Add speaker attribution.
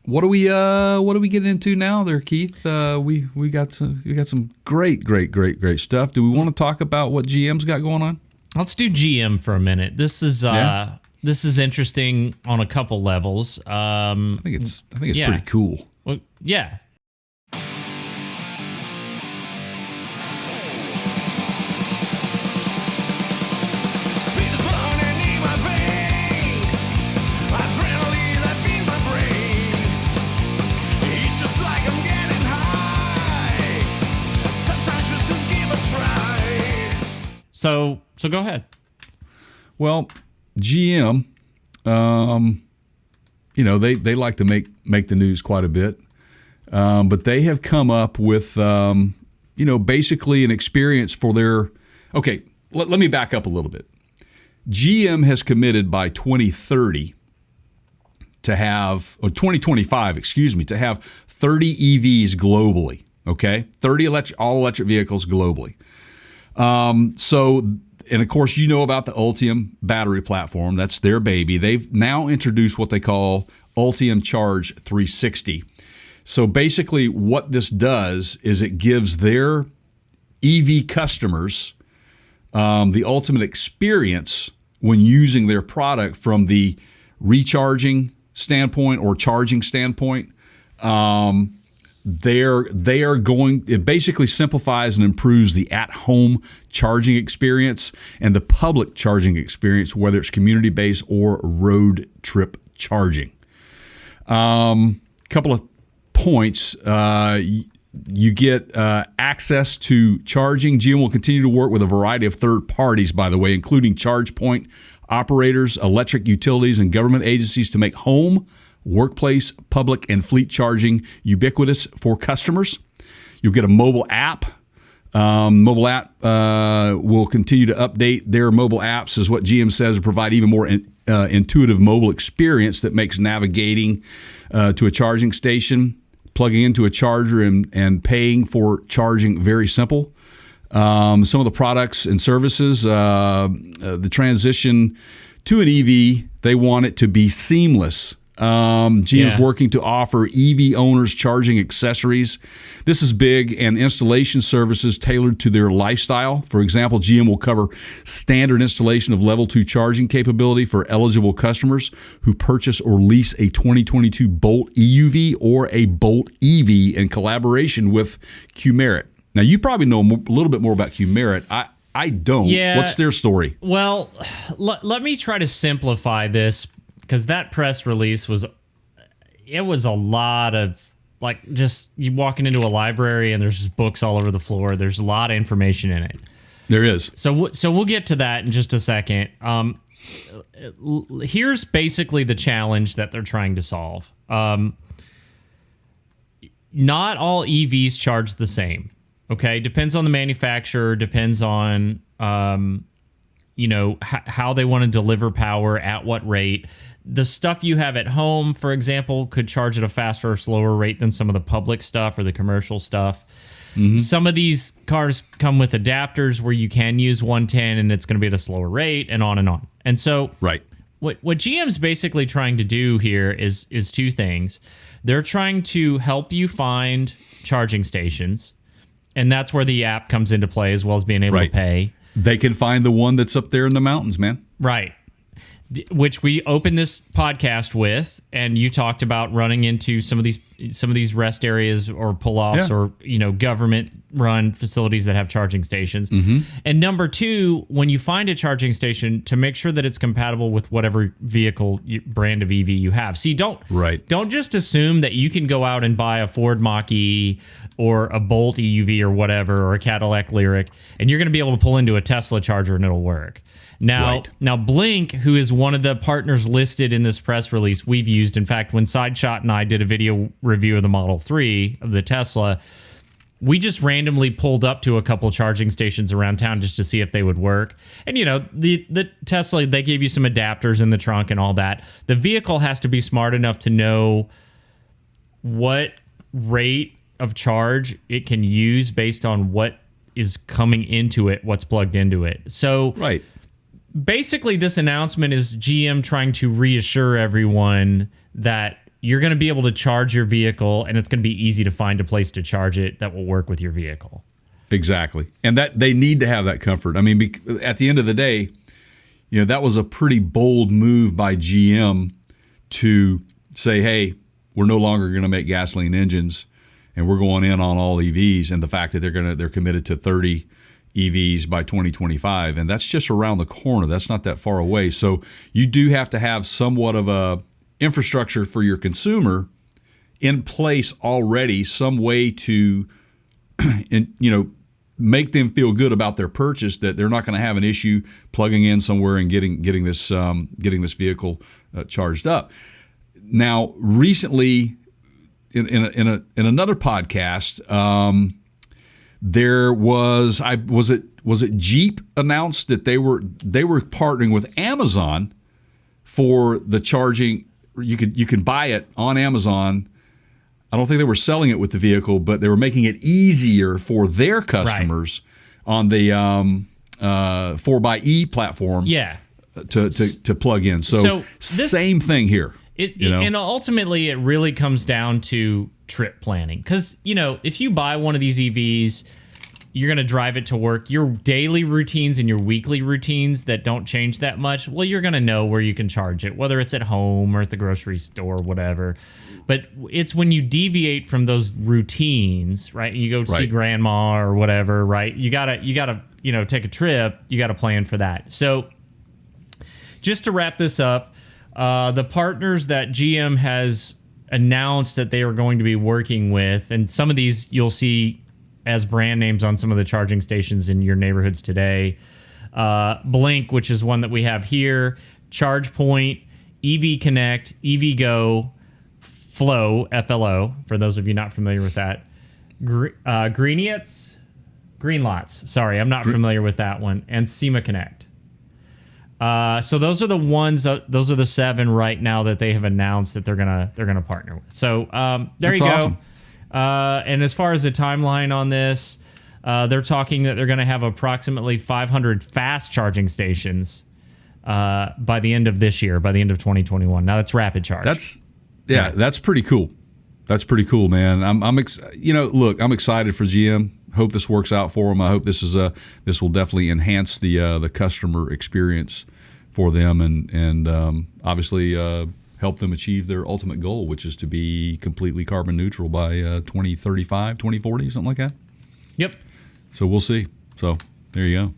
Speaker 1: what are we getting into now there, Keith? We got some great stuff. Do we want to talk about what GM's got going on?
Speaker 2: Let's do GM for a minute. This is interesting on a couple levels.
Speaker 1: I think it's pretty cool.
Speaker 2: Well, yeah. So go ahead.
Speaker 1: Well, GM, they like to make the news quite a bit, but they have come up with, basically an experience for their. Okay, let me back up a little bit. GM has committed by 2030 to have, or 2025, to have 30 EVs globally. Okay, 30 all electric vehicles globally. And of course, you know about the Ultium battery platform. That's their baby. They've now introduced what they call Ultium Charge 360. So basically what this does is it gives their EV customers the ultimate experience when using their product from the recharging standpoint or charging standpoint. It basically simplifies and improves the at-home charging experience and the public charging experience, whether it's community-based or road trip charging. Couple of points. You get access to charging. GM will continue to work with a variety of third parties, by the way, including ChargePoint operators, electric utilities, and government agencies to make home, workplace, public, and fleet charging ubiquitous for customers. You'll get a mobile app. Mobile app will continue to update their mobile apps, is what GM says, to provide even more intuitive mobile experience that makes navigating to a charging station, plugging into a charger, and paying for charging very simple. Some of the products and services, the transition to an EV, they want it to be seamless. GM's working to offer EV owners charging accessories. This is big, and installation services tailored to their lifestyle. For example, GM will cover standard installation of level 2 charging capability for eligible customers who purchase or lease a 2022 Bolt EUV or a Bolt EV in collaboration with Qmerit. Now, you probably know a little bit more about Qmerit. I don't.
Speaker 2: Yeah.
Speaker 1: What's their story?
Speaker 2: Well, let me try to simplify this, because that press release was a lot of, like, just you walking into a library and there's just books all over the floor. There's a lot of information in it.
Speaker 1: There is.
Speaker 2: So we'll get to that in just a second. Here's basically the challenge that they're trying to solve. Not all EVs charge the same. Okay, depends on the manufacturer. Depends on how they want to deliver power at what rate. The stuff you have at home, for example, could charge at a faster or slower rate than some of the public stuff or the commercial stuff. Mm-hmm. Some of these cars come with adapters where you can use 110 and it's going to be at a slower rate, and on and on. And so
Speaker 1: right.
Speaker 2: What GM's basically trying to do here is two things. They're trying to help you find charging stations, and that's where the app comes into play, as well as being able to pay. They
Speaker 1: can find the one that's up there in the mountains, man.
Speaker 2: Right. Which we opened this podcast with, and you talked about running into some of these rest areas or pull-offs or government-run facilities that have charging stations. Mm-hmm. And number two, when you find a charging station, to make sure that it's compatible with whatever vehicle brand of EV you have. See, don't just assume that you can go out and buy a Ford Mach-E or a Bolt EUV or whatever, or a Cadillac Lyriq, and you're going to be able to pull into a Tesla charger and it'll work. Now, Blink, who is one of the partners listed in this press release, we've used. In fact, when Sideshot and I did a video review of the Model 3 of the Tesla, we just randomly pulled up to a couple charging stations around town just to see if they would work. And, the Tesla, they gave you some adapters in the trunk and all that. The vehicle has to be smart enough to know what rate of charge it can use based on what is coming into it, what's plugged into it. So basically this announcement is GM trying to reassure everyone that you're going to be able to charge your vehicle, and it's going to be easy to find a place to charge it that will work with your vehicle.
Speaker 1: Exactly. And that they need to have that comfort. I mean, at the end of the day, that was a pretty bold move by GM to say, hey, we're no longer going to make gasoline engines, and we're going in on all EVs, and the fact that they're committed to 30 EVs by 2025, and that's just around the corner. That's not that far away. So you do have to have somewhat of a infrastructure for your consumer in place already, some way to make them feel good about their purchase, that they're not going to have an issue plugging in somewhere and getting this vehicle charged up. Now, recently, in another podcast, there was it Jeep announced that they were partnering with Amazon for the charging. You can buy it on Amazon. I don't think they were selling it with the vehicle, but they were making it easier for their customers on the 4xe platform.
Speaker 2: Yeah.
Speaker 1: To plug in. So same thing here.
Speaker 2: And ultimately, it really comes down to trip planning. Because, if you buy one of these EVs, you're going to drive it to work. Your daily routines and your weekly routines that don't change that much, well, you're going to know where you can charge it, whether it's at home or at the grocery store, whatever. But it's when you deviate from those routines, right? You go see grandma or whatever, right? You gotta, take a trip. You got to plan for that. So just to wrap this up, the partners that GM has announced that they are going to be working with, and some of these you'll see as brand names on some of the charging stations in your neighborhoods today. Blink, which is one that we have here, ChargePoint, EVConnect, EVgo, Flow, FLO, for those of you not familiar with that. Greenlots, sorry, I'm not familiar with that one, and SemaConnect. So those are the ones. Those are the 7 right now that they have announced that they're gonna partner with. So there you go.
Speaker 1: Awesome.
Speaker 2: And as far as the timeline on this, they're talking that they're going to have approximately 500 fast charging stations by the end of this year, by the end of 2021. Now that's rapid charge.
Speaker 1: That's pretty cool. That's pretty cool, man. I'm excited for GM. Hope this works out for them. I hope this will definitely enhance the customer experience for them, and obviously help them achieve their ultimate goal, which is to be completely carbon neutral by 2035, 2040, something like that.
Speaker 2: Yep.
Speaker 1: So we'll see. So there you go.